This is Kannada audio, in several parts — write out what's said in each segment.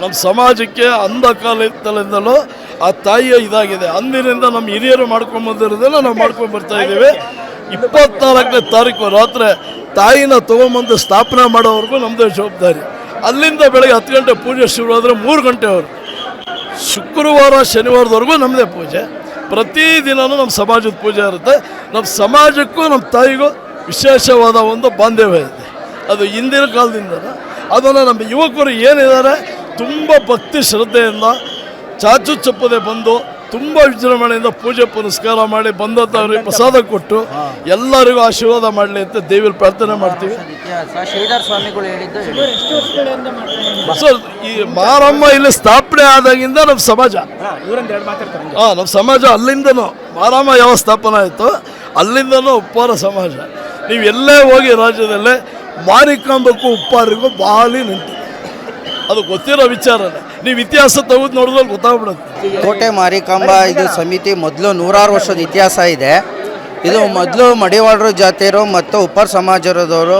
ನಮ್ಮ ಸಮಾಜಕ್ಕೆ ಅಂಧಕಾಲದಿಂದಲೂ ಆ ತಾಯಿಯ ಇದಾಗಿದೆ. ಅಂದಿನಿಂದ ನಮ್ಮ ಹಿರಿಯರು ಮಾಡ್ಕೊಂಬಂದಿರೋದೆಲ್ಲ ನಾವು ಮಾಡ್ಕೊಂಡು ಬರ್ತಾ ಇದ್ದೀವಿ. 24ನೇ ತಾರೀಕು ರಾತ್ರಿ ತಾಯಿನ ತೊಗೊಂಬಂದು ಸ್ಥಾಪನೆ ಮಾಡೋವರೆಗೂ ನಮ್ಮದೇ ಜವಾಬ್ದಾರಿ. ಅಲ್ಲಿಂದ ಬೆಳಗ್ಗೆ 10 ಗಂಟೆ ಪೂಜೆ ಶುರುವಾದರೆ 3 ಗಂಟೆವರೆಗೂ ಶುಕ್ರವಾರ ಶನಿವಾರದವರೆಗೂ ನಮ್ಮದೇ ಪೂಜೆ. ಪ್ರತಿದಿನವೂ ನಮ್ಮ ಸಮಾಜದ ಪೂಜೆ ಇರುತ್ತೆ. ನಮ್ಮ ಸಮಾಜಕ್ಕೂ ನಮ್ಮ ತಾಯಿಗೂ ವಿಶೇಷವಾದ ಒಂದು ಬಾಂಧವ್ಯ ಇದೆ. ಅದು ಹಿಂದಿನ ಕಾಲದಿಂದ ಅದನ್ನು ನಮ್ಮ ಯುವಕರು ಏನಿದ್ದಾರೆ ತುಂಬ ಭಕ್ತಿ ಶ್ರದ್ಧೆಯಿಂದ ಚಾಚು ಚಪ್ಪದೆ ಬಂದು ತುಂಬ ವಿಜೃಂಭಣೆಯಿಂದ ಪೂಜೆ ಪುನಸ್ಕಾರ ಮಾಡಿ ಬಂದಂಥವ್ರಿಗೆ ಪ್ರಸಾದ ಕೊಟ್ಟು ಎಲ್ಲರಿಗೂ ಆಶೀರ್ವಾದ ಮಾಡಲಿ ಅಂತ ದೇವಿಯಲ್ಲಿ ಪ್ರಾರ್ಥನೆ ಮಾಡ್ತೀವಿ. ಸರ್, ಈ ಮಾರಮ್ಮ ಇಲ್ಲಿ ಸ್ಥಾಪನೆ ಆದಾಗಿಂದ ನಮ್ಮ ಸಮಾಜ ನಮ್ಮ ಸಮಾಜ ಅಲ್ಲಿಂದನೂ ಮಾರಮ್ಮ ಯಾವ ಸ್ಥಾಪನೆ ಆಯಿತು ಅಲ್ಲಿಂದನೂ ಉಪ್ಪಾರ ಸಮಾಜ. ನೀವು ಎಲ್ಲೇ ಹೋಗಿ ರಾಜ್ಯದಲ್ಲೇ ಮಾರಿಕಾಂಬಕ್ಕೂ ಉಪ್ಪಾರಿಗೂ ಬಾಳಿ ನಿಂತು ಅದು ಗೊತ್ತಿರೋ ವಿಚಾರನೇ. ನೀವು ಇತಿಹಾಸ ತೆಗೆದು ನೋಡಿದ್ರೆ ಗೊತ್ತಾಗ್ಬಿಡುತ್ತೆ. ಕೋಟೆ ಮಾರಿಕಾಂಬ ಇದು ಸಮಿತಿ ಮೊದಲು 100 ವರ್ಷದ ಇತಿಹಾಸ ಇದೆ. ಇದು ಮೊದಲು ಮಡಿವಾಳರು ಜಾತಿಯರು ಮತ್ತು ಉಪ್ಪಾರ ಸಮಾಜದವರು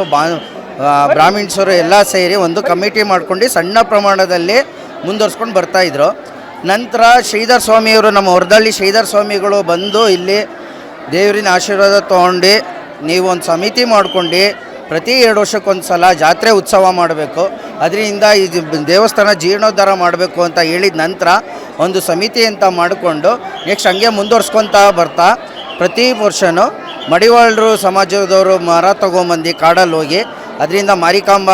ಬ್ರಾಹ್ಮಿಣ್ಸರು ಎಲ್ಲ ಸೇರಿ ಒಂದು ಕಮಿಟಿ ಮಾಡ್ಕೊಂಡು ಸಣ್ಣ ಪ್ರಮಾಣದಲ್ಲಿ ಮುಂದುವರ್ಸ್ಕೊಂಡು ಬರ್ತಾಯಿದ್ರು. ನಂತರ ಶ್ರೀಧರ ಸ್ವಾಮಿಯವರು, ನಮ್ಮ ಹೊರದಳ್ಳಿ ಶ್ರೀಧರ ಸ್ವಾಮಿಗಳು ಬಂದು ಇಲ್ಲಿ ದೇವರಿನ ಆಶೀರ್ವಾದ ತೊಗೊಂಡು ನೀವು ಒಂದು ಸಮಿತಿ ಮಾಡ್ಕೊಂಡು ಪ್ರತಿ 2 ವರ್ಷಕ್ಕೊಂದು ಸಲ ಜಾತ್ರೆ ಉತ್ಸವ ಮಾಡಬೇಕು, ಅದರಿಂದ ಈ ದೇವಸ್ಥಾನ ಜೀರ್ಣೋದ್ಧಾರ ಮಾಡಬೇಕು ಅಂತ ಹೇಳಿದ ನಂತರ ಒಂದು ಸಮಿತಿ ಅಂತ ಮಾಡಿಕೊಂಡು ನೆಕ್ಸ್ಟ್ ಹಂಗೆ ಮುಂದುವರ್ಸ್ಕೊತಾ ಬರ್ತಾ ಪ್ರತಿ ವರ್ಷವೂ ಮಡಿವಾಳರು ಸಮಾಜದವರು ಮರ ತೊಗೊಂಬಂದು ಕಾಡಲ್ಲಿ ಹೋಗಿ ಅದರಿಂದ ಮಾರಿಕಾಂಬ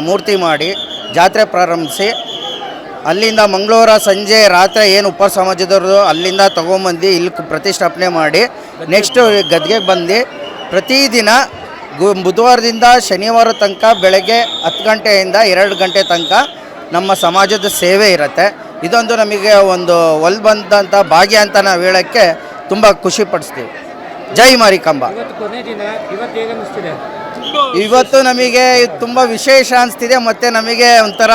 ಮೂರ್ತಿ ಮಾಡಿ ಜಾತ್ರೆ ಪ್ರಾರಂಭಿಸಿ ಅಲ್ಲಿಂದ ಮಂಗಳವಾರ ಸಂಜೆ ರಾತ್ರಿ ಏನು ಉಪ್ಪಾರ ಸಮಾಜದವರು ಅಲ್ಲಿಂದ ತೊಗೊಂಬಂದು ಇಲ್ಲಿ ಪ್ರತಿಷ್ಠಾಪನೆ ಮಾಡಿ ನೆಕ್ಸ್ಟ್ ಗದ್ಗೆಗೆ ಬಂದು ಪ್ರತಿದಿನ ಬುಧವಾರದಿಂದ ಶನಿವಾರ ತನಕ ಬೆಳಗ್ಗೆ 10 ಗಂಟೆಯಿಂದ 2 ಗಂಟೆ ತನಕ ನಮ್ಮ ಸಮಾಜದ ಸೇವೆ ಇರುತ್ತೆ. ಇದೊಂದು ನಮಗೆ ಒಂದು ಬಂದಂಥ ಭಾಗ್ಯ ಅಂತ ನಾವು ಹೇಳೋಕ್ಕೆ ತುಂಬ ಖುಷಿ ಪಡಿಸ್ತೀವಿ. ಜೈ ಮಾರಿಕಾಂಬ. ಇವತ್ತು ನಮಗೆ ತುಂಬ ವಿಶೇಷ ಅನಿಸ್ತಿದೆ ಮತ್ತು ನಮಗೆ ಒಂಥರ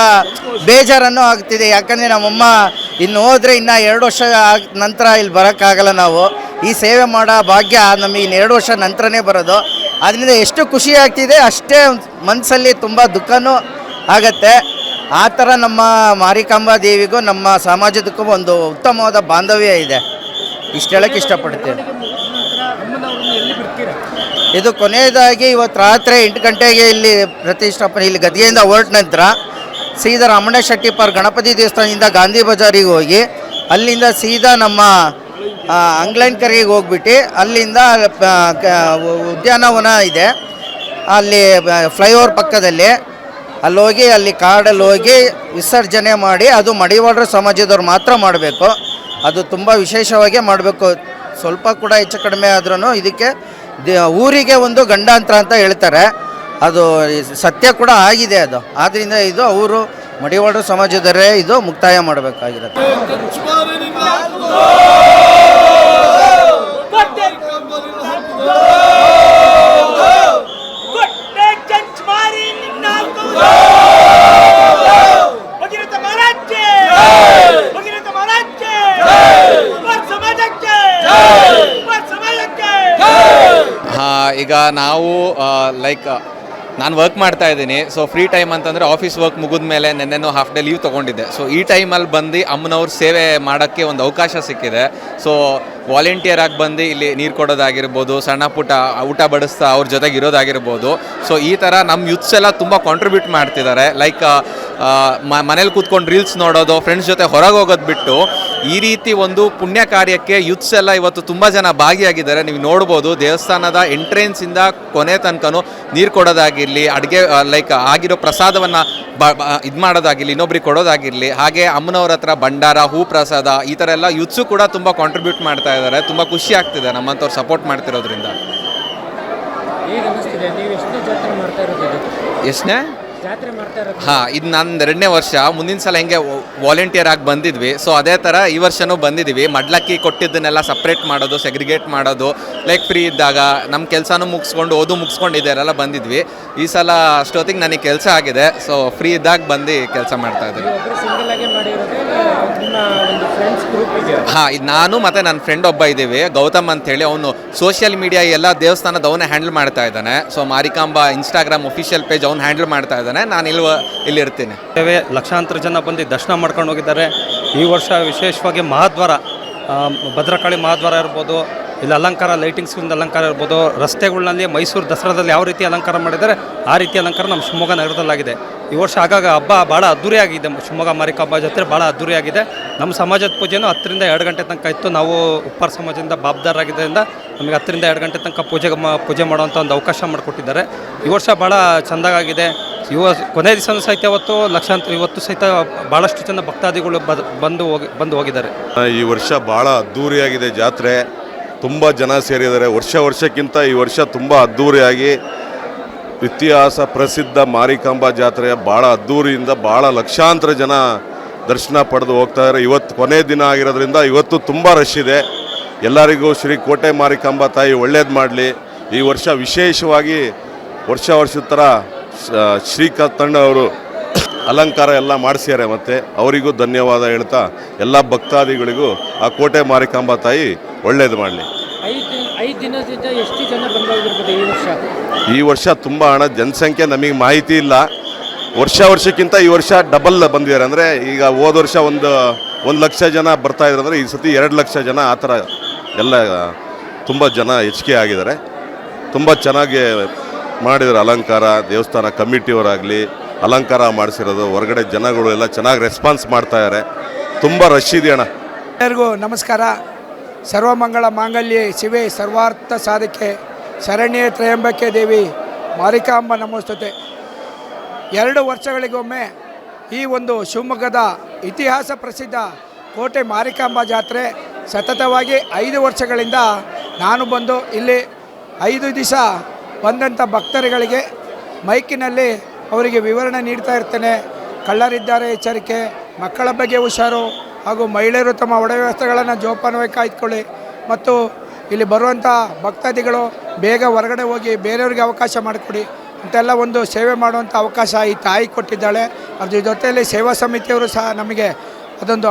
ಬೇಜಾರನ್ನು ಆಗ್ತಿದೆ. ಯಾಕಂದರೆ ನಮ್ಮಮ್ಮ ಇನ್ನು ಹೋದರೆ ಇನ್ನು 2 ವರ್ಷ ನಂತರ ಇಲ್ಲಿ ಬರೋಕ್ಕಾಗಲ್ಲ. ನಾವು ಈ ಸೇವೆ ಮಾಡೋ ಭಾಗ್ಯ ನಮಗೆ ಇನ್ನು 2 ವರ್ಷ ನಂತರನೇ ಬರೋದು. ಅದರಿಂದ ಎಷ್ಟು ಖುಷಿ ಆಗ್ತಿದೆ ಅಷ್ಟೇ ಮನಸ್ಸಲ್ಲಿ ತುಂಬ ದುಃಖನೂ ಆಗತ್ತೆ. ಆ ಥರ ನಮ್ಮ ಮಾರಿಕಾಂಬಾ ದೇವಿಗೂ ನಮ್ಮ ಸಮಾಜದಕ್ಕೂ ಒಂದು ಉತ್ತಮವಾದ ಬಾಂಧವ್ಯ ಇದೆ. ಇಷ್ಟು ಹೇಳೋಕ್ಕೆ ಇಷ್ಟಪಡ್ತೀನಿ. ಇದು ಕೊನೆಯದಾಗಿ ಇವತ್ತು ರಾತ್ರಿ 8 ಗಂಟೆಗೆ ಇಲ್ಲಿ ಪ್ರತಿಷ್ಠಾಪನೆ ಇಲ್ಲಿ ಗದ್ಗೆಯಿಂದ ಹೊರಟ ನಂತರ ಸೀದಾ ರಮಣೇಶ ಶೆಟ್ಟಿಪ್ಪರ್ ಗಣಪತಿ ದೇವಸ್ಥಾನದಿಂದ ಗಾಂಧಿ ಬಜಾರಿಗೆ ಹೋಗಿ ಅಲ್ಲಿಂದ ಸೀದಾ ನಮ್ಮ ಅಂಗ್ಲೈನ್ಕರಿಗೆ ಹೋಗ್ಬಿಟ್ಟು ಅಲ್ಲಿಂದ ಉದ್ಯಾನವನ ಇದೆ ಅಲ್ಲಿ ಫ್ಲೈಓವರ್ ಪಕ್ಕದಲ್ಲಿ ಅಲ್ಲಿ ಹೋಗಿ ಅಲ್ಲಿ ಕಾಡಲ್ಲಿ ಹೋಗಿ ವಿಸರ್ಜನೆ ಮಾಡಿ ಅದು ಮಡಿವಾಳರ ಸಮಾಜದವ್ರು ಮಾತ್ರ ಮಾಡಬೇಕು. ಅದು ತುಂಬ ವಿಶೇಷವಾಗಿ ಮಾಡಬೇಕು. ಸ್ವಲ್ಪ ಕೂಡ ಹೆಚ್ಚು ಕಡಿಮೆ ಆದ್ರೂ ಇದಕ್ಕೆ ಊರಿಗೆ ಒಂದು ಗಂಡಾಂತರ ಅಂತ ಹೇಳ್ತಾರೆ. ಅದು ಸತ್ಯ ಕೂಡ ಆಗಿದೆ. ಅದು ಆದ್ದರಿಂದ ಇದು ಅವರು ಮಡಿವಾಳರ ಸಮಾಜದವರೇ ಇದು ಮುಕ್ತಾಯ ಮಾಡಬೇಕಾಗಿರುತ್ತೆ. ಈಗ ನಾವು ನಾನು ವರ್ಕ್ ಮಾಡ್ತಾ ಇದ್ದೀನಿ. ಸೊ ಫ್ರೀ ಟೈಮ್ ಅಂತಂದರೆ ಆಫೀಸ್ ವರ್ಕ್ ಮುಗಿದ ಮೇಲೆ ನೆನ್ನೆನೂ ಹಾಫ್ ಡೇ ಲೀವ್ ತೊಗೊಂಡಿದ್ದೆ. ಸೊ ಈ ಟೈಮಲ್ಲಿ ಬಂದು ಅಮ್ಮನವ್ರ ಸೇವೆ ಮಾಡೋಕ್ಕೆ ಒಂದು ಅವಕಾಶ ಸಿಕ್ಕಿದೆ. ಸೊ ವಾಲಂಟಿಯರ್ ಆಗಿ ಬಂದು ಇಲ್ಲಿ ನೀರು ಕೊಡೋದಾಗಿರ್ಬೋದು, ಸಣ್ಣ ಪುಟ್ಟ ಊಟ ಬಡಿಸ್ತಾ ಅವ್ರ ಜೊತೆಗೆ ಇರೋದಾಗಿರ್ಬೋದು. ಸೊ ಈ ಥರ ನಮ್ಮ ಯೂತ್ಸ್ ಎಲ್ಲ ತುಂಬ ಕಾಂಟ್ರಿಬ್ಯೂಟ್ ಮಾಡ್ತಿದ್ದಾರೆ. ಮನೇಲಿ ಕೂತ್ಕೊಂಡು ರೀಲ್ಸ್ ನೋಡೋದು, ಫ್ರೆಂಡ್ಸ್ ಜೊತೆ ಹೊರಗೆ ಹೋಗೋದು ಬಿಟ್ಟು ಈ ರೀತಿ ಒಂದು ಪುಣ್ಯ ಕಾರ್ಯಕ್ಕೆ ಯೂತ್ಸ್ ಎಲ್ಲ ಇವತ್ತು ತುಂಬ ಜನ ಭಾಗಿಯಾಗಿದ್ದಾರೆ. ನೀವು ನೋಡ್ಬೋದು ದೇವಸ್ಥಾನದ ಎಂಟ್ರೆನ್ಸಿಂದ ಕೊನೆ ತನಕನೂ ನೀರು ಕೊಡೋದಾಗಿರಲಿ, ಅಡುಗೆ ಆಗಿರೋ ಪ್ರಸಾದವನ್ನು ಇದು ಮಾಡೋದಾಗಿರಲಿ, ಇನ್ನೊಬ್ರಿಗೆ ಕೊಡೋದಾಗಿರಲಿ, ಹಾಗೆ ಅಮ್ಮನವ್ರ ಹತ್ರ ಭಂಡಾರ, ಹೂ ಪ್ರಸಾದ, ಈ ಥರ ಎಲ್ಲ ಯೂತ್ಸು ಕೂಡ ತುಂಬ ಕಾಂಟ್ರಿಬ್ಯೂಟ್ ಮಾಡ್ತಾ ಇದ್ದಾರೆ. ತುಂಬ ಖುಷಿ ಆಗ್ತಿದೆ ನಮ್ಮಂಥವ್ರು ಸಪೋರ್ಟ್ ಮಾಡ್ತಿರೋದ್ರಿಂದ. ಎಷ್ಟನೇ ಇದು ನನ್ನ 2ನೇ ವರ್ಷ. ಮುಂದಿನ ಸಲ ಹೆಂಗೆ ವಾಲಂಟಿಯರ್ ಆಗಿ ಬಂದಿದ್ವಿ, ಸೊ ಅದೇ ಥರ ಈ ವರ್ಷನೂ ಬಂದಿದ್ದೀವಿ. ಮಡ್ಲಕ್ಕಿ ಕೊಟ್ಟಿದ್ದನ್ನೆಲ್ಲ ಸಪ್ರೇಟ್ ಮಾಡೋದು, ಸೆಗ್ರಿಗೇಟ್ ಮಾಡೋದು, ಫ್ರೀ ಇದ್ದಾಗ ನಮ್ಮ ಕೆಲಸನೂ ಮುಗಿಸ್ಕೊಂಡಿದ್ದಾರೆಲ್ಲ ಬಂದಿದ್ವಿ. ಈ ಸಲ ಅಷ್ಟೊತ್ತಿಗೆ ನನಗೆ ಕೆಲಸ ಆಗಿದೆ. ಸೊ ಫ್ರೀ ಇದ್ದಾಗ ಬಂದು ಕೆಲಸ ಮಾಡ್ತಾ ಇದ್ದೀವಿ. ಇದು ನಾನು ಮತ್ತು ನನ್ನ ಫ್ರೆಂಡ್ ಒಬ್ಬ ಇದ್ದೀವಿ, ಗೌತಮ್ ಅಂತೇಳಿ. ಅವನು ಸೋಷಿಯಲ್ ಮೀಡಿಯಾ ಎಲ್ಲ ದೇವಸ್ಥಾನದ ಅವನೇ ಹ್ಯಾಂಡಲ್ ಮಾಡ್ತಾ ಇದ್ದಾನೆ. So Marikamba Instagram official page ಅವ್ನು ಹ್ಯಾಂಡಲ್ ಮಾಡ್ತಾ ಇದ್ದಾನೆ. ಇದ್ದಾನೆ. ನಾನು ಇಲ್ಲಿ ಇರ್ತೀನಿ. ಲಕ್ಷಾಂತರ ಜನ ಬಂದು ದರ್ಶನ ಮಾಡ್ಕೊಂಡು ಹೋಗಿದ್ದಾರೆ. ಈ ವರ್ಷ ವಿಶೇಷವಾಗಿ ಮಹಾದ್ವಾರ, ಭದ್ರಕಾಳಿ ಮಹಾದ್ವಾರ ಇರ್ಬೋದು, ಇಲ್ಲಿ ಅಲಂಕಾರ, ಲೈಟಿಂಗ್ಸ್ಗಳಿಂದ ಅಲಂಕಾರ ಇರ್ಬೋದು, ರಸ್ತೆಗಳಲ್ಲಿ ಮೈಸೂರು ದಸರಾದಲ್ಲಿ ಯಾವ ರೀತಿ ಅಲಂಕಾರ ಮಾಡಿದ್ದಾರೆ ಆ ರೀತಿ ಅಲಂಕಾರ ನಮ್ಮ ಶಿವಮೊಗ್ಗ ನಗರದಲ್ಲಾಗಿದೆ. ಈ ವರ್ಷ ಆಗಾಗ ಹಬ್ಬ ಭಾಳ ಅದ್ದೂರಿಯಾಗಿದೆ. ಶಿವಮೊಗ್ಗ ಮಾರಿಕಾಂಬಾ ಜಾತ್ರೆ ಭಾಳ ಅದ್ದೂರಿಯಾಗಿದೆ. ನಮ್ಮ ಸಮಾಜದ ಪೂಜೆನೂ 10ರಿಂದ 2 ಗಂಟೆ ತನಕ ಇತ್ತು. ನಾವು ಉಪ್ಪಾರ ಸಮಾಜದಿಂದ ಬಾಬ್ದಾರಾಗಿದ್ದರಿಂದ ನಮಗೆ 10ರಿಂದ 2 ಗಂಟೆ ತನಕ ಪೂಜೆ ಮಾಡುವಂಥ ಒಂದು ಅವಕಾಶ ಮಾಡಿಕೊಟ್ಟಿದ್ದಾರೆ. ಈ ವರ್ಷ ಭಾಳ ಚೆಂದಾಗಿದೆ. ಕೊನೆ ದಿವಸ ಸಹಿತ ಇವತ್ತು ಸಹಿತ ಭಾಳಷ್ಟು ಜನ ಭಕ್ತಾದಿಗಳು ಬಂದು ಹೋಗಿದ್ದಾರೆ. ಈ ವರ್ಷ ಭಾಳ ಅದ್ಧೂರಿಯಾಗಿದೆ ಜಾತ್ರೆ. ತುಂಬ ಜನ ಸೇರಿದ್ದಾರೆ. ವರ್ಷಕ್ಕಿಂತ ಈ ವರ್ಷ ತುಂಬ ಅದ್ಧೂರಿಯಾಗಿ ಇತಿಹಾಸ ಪ್ರಸಿದ್ಧ ಮಾರಿಕಾಂಬಾ ಜಾತ್ರೆ ಭಾಳ ಅದ್ಧೂರಿಯಿಂದ ಭಾಳ ಲಕ್ಷಾಂತರ ಜನ ದರ್ಶನ ಪಡೆದು ಹೋಗ್ತಾ ಇದ್ದಾರೆ. ಇವತ್ತು ಕೊನೆ ದಿನ ಆಗಿರೋದ್ರಿಂದ ಇವತ್ತು ತುಂಬ ರಶ್ ಇದೆ. ಎಲ್ಲರಿಗೂ ಶ್ರೀ ಕೋಟೆ ಮಾರಿಕಾಂಬಾ ತಾಯಿ ಒಳ್ಳೇದು ಮಾಡಲಿ. ಈ ವರ್ಷ ವಿಶೇಷವಾಗಿ ವರ್ಷದ ಥರ ಶ್ರೀಕಾಂತಣ್ಣ ಅವರು ಅಲಂಕಾರ ಎಲ್ಲ ಮಾಡಿಸ್ಯಾರೆ. ಮತ್ತು ಅವರಿಗೂ ಧನ್ಯವಾದ ಹೇಳ್ತಾ ಎಲ್ಲ ಭಕ್ತಾದಿಗಳಿಗೂ ಆ ಕೋಟೆ ಮಾರಿಕಾಂಬಾ ತಾಯಿ ಒಳ್ಳೇದು ಮಾಡಲಿ. 5 ದಿನದಿಂದ ಎಷ್ಟು ಜನ ಬಂದೋಗಿರ್ಬೋದು ಈ ವರ್ಷ? ಈ ವರ್ಷ ತುಂಬ ಜನಸಂಖ್ಯೆ ನಮಗೆ ಮಾಹಿತಿ ಇಲ್ಲ. ವರ್ಷಕ್ಕಿಂತ ಈ ವರ್ಷ ಡಬಲ್ ಬಂದಿದ್ದಾರೆ. ಅಂದರೆ ಈಗ ಹೋದ ವರ್ಷ 1 ಲಕ್ಷ ಜನ ಬರ್ತಾಯಿದ್ರು ಅಂದರೆ ಈ ಸತಿ 2 ಲಕ್ಷ ಜನ ಆ ಥರ ಎಲ್ಲ ತುಂಬ ಜನ ಹೆಚ್ಚಿಗೆ ಆಗಿದ್ದಾರೆ. ತುಂಬ ಚೆನ್ನಾಗಿ ಮಾಡಿದ್ದಾರೆ ಅಲಂಕಾರ. ದೇವಸ್ಥಾನ ಕಮಿಟಿಯವರಾಗಲಿ ಅಲಂಕಾರ ಮಾಡಿಸಿರೋದು, ಹೊರಗಡೆ ಜನಗಳು ಎಲ್ಲ ಚೆನ್ನಾಗಿ ರೆಸ್ಪಾನ್ಸ್ ಮಾಡ್ತಾಯಿದ್ದಾರೆ. ತುಂಬ ರಶ್ ಇದೆ ಅಣ್ಣ. ಎಲ್ಲರಿಗೂ ನಮಸ್ಕಾರ. ಸರ್ವಮಂಗಳ ಮಾಂಗಲ್ಯೆ ಶಿವೆ ಸರ್ವಾರ್ಥ ಸಾಧಕೆ ಶರಣ್ಯೆ ತ್ರಯಂಬಕೆ ದೇವಿ ಮಾರಿಕಾಂಬ ನಮೋಸ್ತುತೆ. 2 ವರ್ಷಗಳಿಗೊಮ್ಮೆ ಈ ಒಂದು ಶಿವಮೊಗ್ಗದ ಇತಿಹಾಸ ಪ್ರಸಿದ್ಧ ಕೋಟೆ ಮಾರಿಕಾಂಬಾ ಜಾತ್ರೆ ಸತತವಾಗಿ 5 ವರ್ಷಗಳಿಂದ ನಾನು ಬಂದು ಇಲ್ಲಿ 5 ದಿವಸ ಬಂದಂಥ ಭಕ್ತರುಗಳಿಗೆ ಮೈಕಿನಲ್ಲಿ ಅವರಿಗೆ ವಿವರಣೆ ನೀಡ್ತಾ ಇರ್ತೇನೆ. ಕಳ್ಳರಿದ್ದಾರೆ ಎಚ್ಚರಿಕೆ, ಮಕ್ಕಳ ಬಗ್ಗೆ ಹುಷಾರು, ಹಾಗೂ ಮಹಿಳೆಯರು ತಮ್ಮ ವ್ಯವಸ್ಥೆಗಳನ್ನು ಜೋಪಾನವಾಗಿ ಕಾಯ್ದುಕೊಳ್ಳಿ, ಮತ್ತು ಇಲ್ಲಿ ಬರುವಂಥ ಭಕ್ತಾದಿಗಳು ಬೇಗ ಹೊರಗಡೆ ಹೋಗಿ ಬೇರೆಯವ್ರಿಗೆ ಅವಕಾಶ ಮಾಡಿಕೊಡಿ ಅಂತೆಲ್ಲ ಒಂದು ಸೇವೆ ಮಾಡುವಂಥ ಅವಕಾಶ ಈ ತಾಯಿ ಕೊಟ್ಟಿದ್ದಾಳೆ. ಅದ್ರ ಜೊತೆಯಲ್ಲಿ ಸೇವಾ ಸಮಿತಿಯವರು ಸಹ ನಮಗೆ ಅದೊಂದು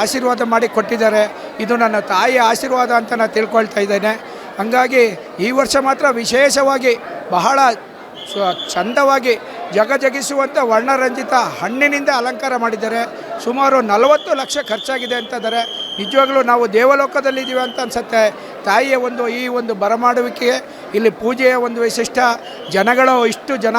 ಆಶೀರ್ವಾದ ಮಾಡಿ ಕೊಟ್ಟಿದ್ದಾರೆ. ಇದು ನನ್ನ ತಾಯಿಯ ಆಶೀರ್ವಾದ ಅಂತ ನಾನು ತಿಳ್ಕೊಳ್ತಾ ಇದ್ದೇನೆ. ಹಾಗಾಗಿ ಈ ವರ್ಷ ಮಾತ್ರ ವಿಶೇಷವಾಗಿ ಬಹಳ ಚಂದವಾಗಿ ಜಗಜಗಿಸುವಂಥ ವರ್ಣರಂಜಿತ ಹಣ್ಣಿನಿಂದ ಅಲಂಕಾರ ಮಾಡಿದ್ದಾರೆ. ಸುಮಾರು 40 ಲಕ್ಷ ಖರ್ಚಾಗಿದೆ ಅಂತಿದ್ದಾರೆ. ನಿಜವಾಗ್ಲೂ ನಾವು ದೇವಲೋಕದಲ್ಲಿದ್ದೀವಿ ಅಂತ ಅನಿಸುತ್ತೆ. ತಾಯಿಯ ಈ ಒಂದು ಬರಮಾಡುವಿಕೆ, ಇಲ್ಲಿ ಪೂಜೆಯ ಒಂದು ವಿಶಿಷ್ಟ. ಜನಗಳು ಇಷ್ಟು ಜನ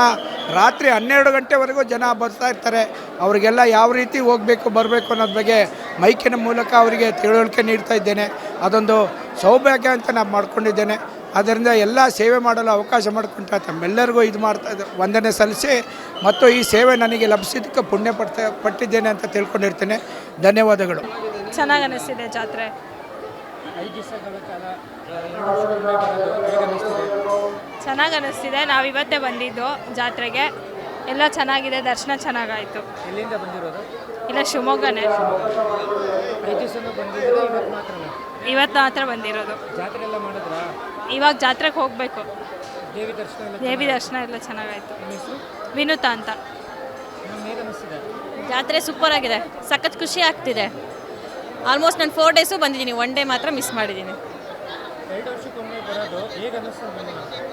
ರಾತ್ರಿ 12 ಗಂಟೆವರೆಗೂ ಜನ ಬರ್ತಾ ಇರ್ತಾರೆ. ಅವರಿಗೆಲ್ಲ ಯಾವ ರೀತಿ ಹೋಗಬೇಕು ಬರಬೇಕು ಅನ್ನೋದ್ರ ಬಗ್ಗೆ ಮೈಕಿನ ಮೂಲಕ ಅವರಿಗೆ ತಿಳುವಳಿಕೆ ನೀಡ್ತಾ ಇದ್ದೇನೆ. ಅದೊಂದು ಸೌಭಾಗ್ಯ ಅಂತ ನಾನು ಮಾಡ್ಕೊಂಡಿದ್ದೇನೆ. ಆದ್ದರಿಂದ ಎಲ್ಲ ಸೇವೆ ಮಾಡಲು ಅವಕಾಶ ಮಾಡಿಕೊಂಡ ತಮ್ಮೆಲ್ಲರಿಗೂ ವಂದನೆ ಸಲ್ಲಿಸಿ, ಮತ್ತು ಈ ಸೇವೆ ನನಗೆ ಲಭಿಸಿದ್ದಕ್ಕೆ ಪುಣ್ಯ ಪಟ್ಟಿದ್ದೇನೆ ಅಂತ ತಿಳ್ಕೊಂಡಿರ್ತೇನೆ. ಧನ್ಯವಾದಗಳು. ಚೆನ್ನಾಗಿ ಅನ್ನಿಸ್ತಿದೆ ಜಾತ್ರೆ. 5 ದಿವಸಗಳ ಕಾಲ ಚೆನ್ನಾಗಿ ಅನ್ನಿಸ್ತಿದೆ. ನಾವು ಇವತ್ತೇ ಬಂದಿದ್ದು ಜಾತ್ರೆಗೆ. ಎಲ್ಲ ಚೆನ್ನಾಗಿದೆ, ದರ್ಶನ ಚೆನ್ನಾಗಾಯಿತು. ಎಲ್ಲಿಂದ ಬಂದಿರೋದು? ಇಲ್ಲ, ಶಿವಮೊಗ್ಗನೇ. 5 ದಿವಸನೂ ಬಂದಿದ್ದೀರಾ? ಇವತ್ತು ಮಾತ್ರ ಬಂದಿರೋದು. ಜಾತ್ರೆ ಎಲ್ಲ ಮಾಡಿದ್ರಾ? ಇವಾಗ ಜಾತ್ರೆಗೆ ಹೋಗಬೇಕು. ದೇವಿ ದರ್ಶನ ಎಲ್ಲ ಚೆನ್ನಾಗಾಯಿತು. ವಿನುತಾ ಅಂತ. ಜಾತ್ರೆ ಸೂಪರ್ ಆಗಿದೆ, ಸಖತ್ ಖುಷಿ ಆಗ್ತಿದೆ. ಆಲ್ಮೋಸ್ಟ್ ನಾನು 4 ಡೇಸು ಬಂದಿದ್ದೀನಿ, 1 ಡೇ ಮಾತ್ರ ಮಿಸ್ ಮಾಡಿದ್ದೀನಿ. 2 ವರ್ಷಕ್ಕೊಮ್ಮೆ ಬರೋದು, ಹೇಗೆ ಅನ್ನಿಸ್ತಾ?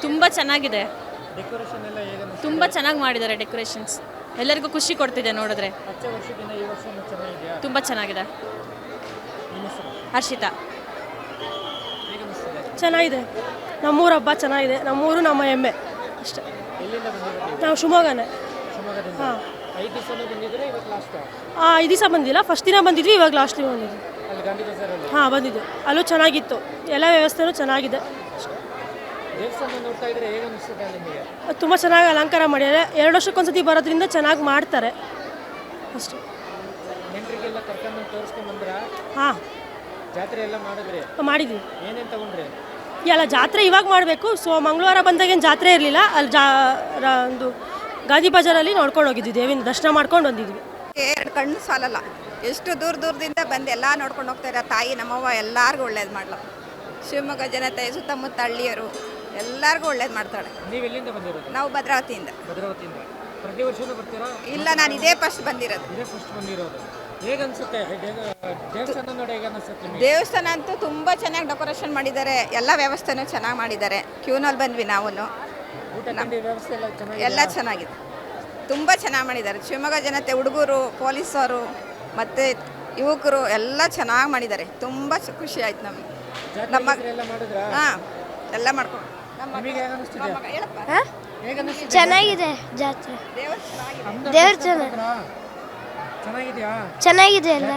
ತುಂಬ ಚೆನ್ನಾಗಿದೆ, ಡೆಕೋರೇಷನ್ ಎಲ್ಲ ಹೇಗೆ ಅನ್ನಿಸ್ತಾ? ತುಂಬ ಚೆನ್ನಾಗಿ ಮಾಡಿದ್ದಾರೆ ಡೆಕೋರೇಷನ್ಸ್. ಎಲ್ಲರಿಗೂ ಖುಷಿ ಕೊಡ್ತಿದೆ ನೋಡಿದ್ರೆ. ಹಚ್ಚ ವರ್ಷಕ್ಕಿಂತ ಈ ವರ್ಷ ಚೆನ್ನಾಗಿದೆಯಾ? ತುಂಬ ಚೆನ್ನಾಗಿದೆ. ಹರ್ಷಿತಾ. ಚೆನ್ನಾಗಿದೆ. ನಮ್ಮೂರ ಹಬ್ಬ ಚೆನ್ನಾಗಿದೆ. ನಮ್ಮೂರು ನಮ್ಮ ಹೆಮ್ಮೆ ಅಷ್ಟೇ. ಎಲ್ಲಿಂದ ಬಂದಿರೋದು? ನಾವು ಶಿವಮೊಗ್ಗನೇ. ಶಿವಮೊಗ್ಗದಿಂದ. ಹಾಂ. 5 ದಿವಸನೂ ಬಂದಿದ್ದೀರಾ? ಇವತ್ತು ಲಾಸ್ಟ್? 5 ದಿವಸ ಬಂದಿಲ್ಲ. ಫಸ್ಟ್ ದಿನ ಬಂದಿದ್ವಿ, ಇವಾಗ ಲಾಸ್ಟ್ ದಿನ ಬಂದಿದ್ವಿ. ಅಲ್ಲಿ ಗಾಂಧಿ ಬಜಾರಲ್ಲಿ? ಹಾಂ, ಬಂದಿದ್ದೆ. ಅಲ್ಲೂ ಚೆನ್ನಾಗಿತ್ತು, ಎಲ್ಲ ವ್ಯವಸ್ಥೆನೂ ಚೆನ್ನಾಗಿದೆ. ದೇವಸ್ಥಾನ ನೋಡ್ತಾ ಇದ್ರೆ ಹೇಗೆ ಅನಿಸ್ತದೆ ನಿಮಗೆ? ತುಂಬ ಚೆನ್ನಾಗಿ ಅಲಂಕಾರ ಮಾಡಿದ್ದಾರೆ. 2 ವರ್ಷಕ್ಕೊಂದ್ಸತಿ ಬರೋದ್ರಿಂದ ಚೆನ್ನಾಗಿ ಮಾಡ್ತಾರೆ ಅಷ್ಟೇ. ನೆಂಟರಿಗೆಲ್ಲ ಕರ್ಕೊಂಡು ತೋರಿಸ್ಕೊಂಡು ಬಂದ್ರಾ? ಹಾಂ, ಜಾತ್ರೆ ಎಲ್ಲ ಮಾಡಿದ್ರಿ? ಮಾಡಿದ್ವಿ. ಏನೇನು ತಗೊಂಡ್ರಿ? ಎಲ್ಲ ಜಾತ್ರೆ ಇವಾಗ ಮಾಡಬೇಕು. ಸೊ ಮಂಗಳವಾರ ಬಂದಾಗೇನು ಜಾತ್ರೆ ಇರಲಿಲ್ಲ. ಅಲ್ಲಿ ಒಂದು ಗಾಂಧಿ ಬಜಾರಲ್ಲಿ ನೋಡ್ಕೊಂಡು ಹೋಗಿದ್ವಿ, ದೇವಿನ ದರ್ಶನ ಮಾಡ್ಕೊಂಡು ಬಂದಿದ್ವಿ. 2 ಕಣ್ಣು ಸಾಲಲ್ಲ, ಎಷ್ಟು ದೂರದಿಂದ ಬಂದು ಎಲ್ಲ ನೋಡ್ಕೊಂಡು ಹೋಗ್ತಾರೆ. ತಾಯಿ ನಮ್ಮವ್ವ ಎಲ್ಲರಿಗೂ ಒಳ್ಳೇದು ಮಾಡಲು. ಶಿವಮೊಗ್ಗ ಜನತೆ, ಸುತ್ತಮುತ್ತ ಹಳ್ಳಿಯರು ಎಲ್ಲರಿಗೂ ಒಳ್ಳೇದು ಮಾಡ್ತಾಳೆ. ನೀವು ಎಲ್ಲಿಂದ ಬಂದಿರೋದು? ನಾವು ಭದ್ರಾವತಿಯಿಂದ. ಭದ್ರಾವತಿಯಿಂದ. ಪ್ರತಿ ವರ್ಷನೂ ಬರ್ತೀರಾ? ಇಲ್ಲ, ನಾನು ಇದೇ ಫಸ್ಟ್ ಬಂದಿರೋದು. ಇದೇ ಫಸ್ಟ್ ಬಂದಿರೋದು. ಹೇಗೆ ಅನ್ಸುತ್ತೆ ದೇವಸ್ಥಾನ ನೋಡಿ? ಹೇಗೆ ಅನಿಸುತ್ತೆ? ದೇವಸ್ಥಾನ ಅಂತೂ ತುಂಬ ಚೆನ್ನಾಗಿ ಡೆಕೋರೇಷನ್ ಮಾಡಿದ್ದಾರೆ. ಎಲ್ಲ ವ್ಯವಸ್ಥೆನೂ ಚೆನ್ನಾಗಿ ಮಾಡಿದ್ದಾರೆ. ಕ್ಯೂನಲ್ಲಿ ಬಂದ್ವಿ ನಾವು. ಊಟ ವ್ಯವಸ್ಥೆ ಎಲ್ಲ ಚೆನ್ನಾಗಿದೆ? ಎಲ್ಲ ಚೆನ್ನಾಗಿದೆ. ತುಂಬ ಚೆನ್ನಾಗಿ ಮಾಡಿದ್ದಾರೆ. ಶಿವಮೊಗ್ಗ ಜನತೆ, ಹುಡುಗರು, ಪೊಲೀಸರು ಮತ್ತು ಯುವಕರು ಎಲ್ಲ ಚೆನ್ನಾಗಿ ಮಾಡಿದ್ದಾರೆ. ತುಂಬ ಖುಷಿ ಆಯ್ತು ನಮಗೆ. ನಮ್ಮ ಹಾಂ ಎಲ್ಲ ಮಾಡ್ಕೊಂಡು ಚೆನ್ನಾಗಿದೆ ಜಾತ್ರೆ. ದೇವ್ರ ಚೆನ್ನಾಗಿದೆ ಎಲ್ಲ.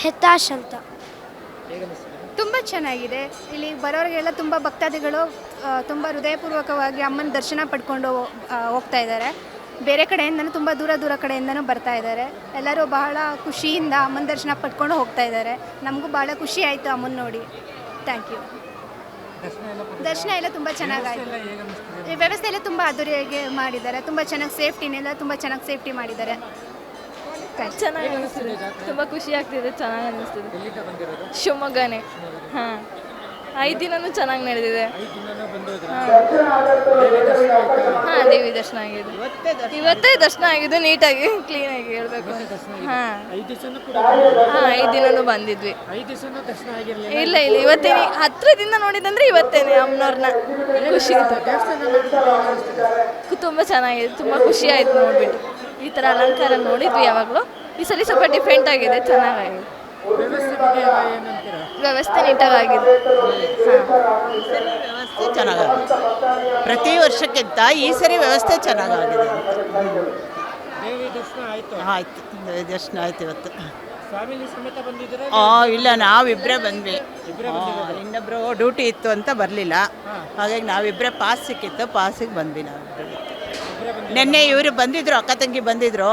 ಹೆತಾಶ್ ಅಂತ. ತುಂಬ ಚೆನ್ನಾಗಿದೆ. ಇಲ್ಲಿ ಬರೋರಿಗೆಲ್ಲ ತುಂಬ ಭಕ್ತಾದಿಗಳು ತುಂಬ ಹೃದಯಪೂರ್ವಕವಾಗಿ ಅಮ್ಮನ ದರ್ಶನ ಪಡ್ಕೊಂಡು ಹೋಗ್ತಾ ಇದ್ದಾರೆ. ಬೇರೆ ಕಡೆಯಿಂದನೂ ತುಂಬ ದೂರ ಕಡೆಯಿಂದನೂ ಬರ್ತಾ ಇದ್ದಾರೆ. ಎಲ್ಲರೂ ಬಹಳ ಖುಷಿಯಿಂದ ಅಮ್ಮನ ದರ್ಶನ ಪಡ್ಕೊಂಡು ಹೋಗ್ತಾ ಇದ್ದಾರೆ. ನಮಗೂ ಭಾಳ ಖುಷಿ ಆಯಿತು ಅಮ್ಮನ ನೋಡಿ. Thank you. ದರ್ಶನ ಎಲ್ಲ ತುಂಬ ಚೆನ್ನಾಗಾಯಿತು. ವ್ಯವಸ್ಥೆ ಎಲ್ಲ ತುಂಬ ಅದ್ದೂರಿಯಾಗಿ ಮಾಡಿದ್ದಾರೆ. ತುಂಬ ಚೆನ್ನಾಗಿ ಸೇಫ್ಟಿನೆಲ್ಲ ತುಂಬ ಚೆನ್ನಾಗಿ ಸೇಫ್ಟಿ ಮಾಡಿದ್ದಾರೆ. ಚೆನ್ನಾಗಿ ಅನ್ನಿಸ್ತಿದೆ. ತುಂಬ ಖುಷಿ ಆಗ್ತಿದೆ. ಚೆನ್ನಾಗಿ ಅನ್ನಿಸ್ತಿದೆ. ಶಿವಮೊಗ್ಗನೇ. ಹಾಂ, 5 ದಿನನೂ ಚೆನ್ನಾಗಿ ನಡೆದಿದೆ. ಹಾಂ, ದೇವಿ ದರ್ಶನ ಆಗಿದೆ. ಇವತ್ತೇ ದರ್ಶನ ಆಗಿದೆ, ನೀಟಾಗಿ ಕ್ಲೀನಾಗಿ ಹೇಳ್ಬೇಕು. ಹಾಂ 5 ದಿನನೂ ಬಂದಿದ್ವಿ. ಇಲ್ಲ ಇವತ್ತೇನೆ ಹತ್ರದಿಂದ ನೋಡಿದಂದ್ರೆ ಇವತ್ತೇನೆ ಅಮ್ಮನವ್ರನ್ನ. ಖುಷಿ ಆಯಿತು. ತುಂಬ ಚೆನ್ನಾಗಿದೆ. ತುಂಬ ಖುಷಿ ಆಯಿತು ನೋಡ್ಬಿಟ್ಟು. ಈ ಥರ ಅಲಂಕಾರ ನೋಡಿದ್ವಿ ಯಾವಾಗಲೂ. ಈ ಸಲ ಸ್ವಲ್ಪ ಡಿಫ್ರೆಂಟ್ ಆಗಿದೆ, ಚೆನ್ನಾಗಿದೆ. ವ್ಯವಸ್ಥೆ ನೀಟಾಗಿದೆ. ವ್ಯವಸ್ಥೆ ಚೆನ್ನಾಗಿದೆ. ಪ್ರತಿ ವರ್ಷಕ್ಕಿಂತ ಈ ಸರಿ ವ್ಯವಸ್ಥೆ ಚೆನ್ನಾಗಿದೆ. ಆಯ್ತು, ದೇವಿ ದರ್ಶನ ಆಯ್ತು ಇವತ್ತು. ಇಲ್ಲ, ನಾವಿಬ್ಬರೇ ಬಂದ್ವಿ. ಇನ್ನೊಬ್ರು ಡ್ಯೂಟಿ ಇತ್ತು ಅಂತ ಬರಲಿಲ್ಲ. ಹಾಗಾಗಿ ನಾವಿಬ್ಬರೇ ಪಾಸ್ ಸಿಕ್ಕಿತ್ತು, ಪಾಸಿಗೆ ಬಂದ್ವಿ ನಾವಿಬ್ಬರು. ನಿನ್ನೆ ಇವರು ಬಂದಿದ್ರು, ಅಕ್ಕ ತಂಗಿ ಬಂದಿದ್ರು.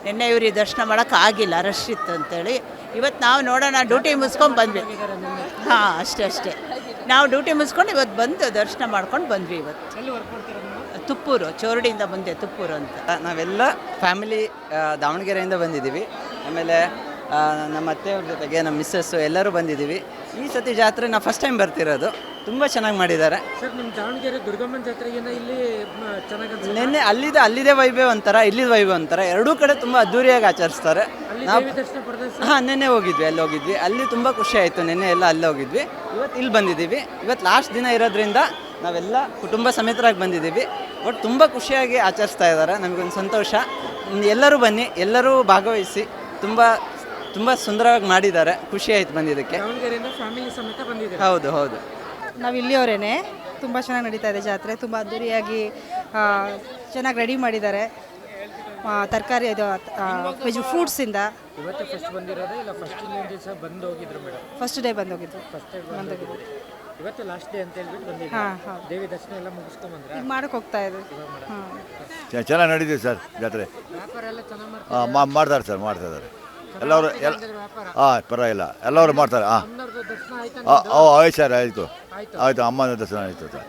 ನಿನ್ನೆ ಇವ್ರಿಗೆ ದರ್ಶನ ಮಾಡೋಕ್ಕಾಗಿಲ್ಲ, ರಶ್ ಇತ್ತು ಅಂತೇಳಿ. ಇವತ್ತು ನಾವು ನೋಡೋಣ, ಡ್ಯೂಟಿ ಮುಗಿಸ್ಕೊಂಡು ಬಂದ್ವಿ. ಹಾಂ, ಅಷ್ಟೇ. ನಾವು ಡ್ಯೂಟಿ ಮುಗಿಸ್ಕೊಂಡು ಇವತ್ತು ಬಂದು ದರ್ಶನ ಮಾಡ್ಕೊಂಡು ಬಂದ್ವಿ. ಇವತ್ತು ತುಪ್ಪೂರು, ಚೋರಡಿಯಿಂದ ಬಂದೆ, ತುಪ್ಪೂರು ಅಂತ. ನಾವೆಲ್ಲ ಫ್ಯಾಮಿಲಿ ದಾವಣಗೆರೆಯಿಂದ ಬಂದಿದ್ದೀವಿ. ಆಮೇಲೆ ನಮ್ಮ ಅತ್ತೆಯವ್ರ ಜೊತೆಗೆ ನಮ್ಮ ಮಿಸ್ಸಸ್ಸು ಎಲ್ಲರೂ ಬಂದಿದ್ದೀವಿ. ಈ ಸತಿ ಜಾತ್ರೆ ನಾವು ಫಸ್ಟ್ ಟೈಮ್ ಬರ್ತಿರೋದು. ತುಂಬ ಚೆನ್ನಾಗಿ ಮಾಡಿದ್ದಾರೆ. ನಿನ್ನೆ ಅಲ್ಲಿದೆ ವೈಭವ ಅಂತಾರೆ, ಇಲ್ಲಿದೆ ವೈಭವ ಅಂತಾರೆ. ಎರಡೂ ಕಡೆ ತುಂಬ ಅದ್ದೂರಿಯಾಗಿ ಆಚರಿಸ್ತಾರೆ. ನಾವು ಹಾಂ, ನೆನ್ನೆ ಹೋಗಿದ್ವಿ, ಅಲ್ಲಿ ಹೋಗಿದ್ವಿ. ಅಲ್ಲಿ ತುಂಬ ಖುಷಿ ಆಯಿತು. ನೆನ್ನೆ ಎಲ್ಲ ಅಲ್ಲೇ ಹೋಗಿದ್ವಿ. ಇವತ್ತು ಇಲ್ಲಿ ಬಂದಿದ್ದೀವಿ. ಇವತ್ತು ಲಾಸ್ಟ್ ದಿನ ಇರೋದ್ರಿಂದ ನಾವೆಲ್ಲ ಕುಟುಂಬ ಸಮೇತರಾಗಿ ಬಂದಿದ್ದೀವಿ. ಬಟ್ ತುಂಬ ಖುಷಿಯಾಗಿ ಆಚರಿಸ್ತಾ ಇದ್ದಾರೆ. ನಮಗೊಂದು ಸಂತೋಷ. ಎಲ್ಲರೂ ಬನ್ನಿ, ಎಲ್ಲರೂ ಭಾಗವಹಿಸಿ. ತುಂಬ ಸುಂದರವಾಗಿ ಮಾಡಿದ್ದಾರೆ. ಖುಷಿ ಆಯ್ತು ಬಂದಿದ್ದಕ್ಕೆ. ಹೌದು. ನಾವು ಇಲ್ಲಿಯವರೇನೆ. ತುಂಬ ಚೆನ್ನಾಗಿ ನಡೀತಾ ಇದೆ ಜಾತ್ರೆ. ತುಂಬ ಅದ್ದೂರಿಯಾಗಿ ಚೆನ್ನಾಗಿ ರೆಡಿ ಮಾಡಿದ್ದಾರೆ. ತರಕಾರಿ ಇದು ವೆಜ್ ಫ್ರೂಟ್ಸಿಂದ. ಫಸ್ಟ್ ಡೇ ಬಂದೋಗಿದ್ರು. ಹಾಂ, ಈಗ ಮಾಡೋಕ್ಕೆ ಹೋಗ್ತಾ ಇದ್ವಿ. ಚೆನ್ನಾಗಿ ನಡೀತಿದೆ ಸರ್ ಜಾತ್ರೆ. ಮಾಡ್ತಾರೆ ಸರ್, ಮಾಡ್ತಾ ಇದ್ದಾರೆ ಎಲ್ಲವರು. ಹಾಂ, ಪರವಾಗಿಲ್ಲ, ಎಲ್ಲರೂ ಮಾಡ್ತಾರೆ. ಆಯ್ತು ಸರ್, ಆಯಿತು. ಅಮ್ಮನ ದರ್ಶನ ಆಯಿತು ಸರ್.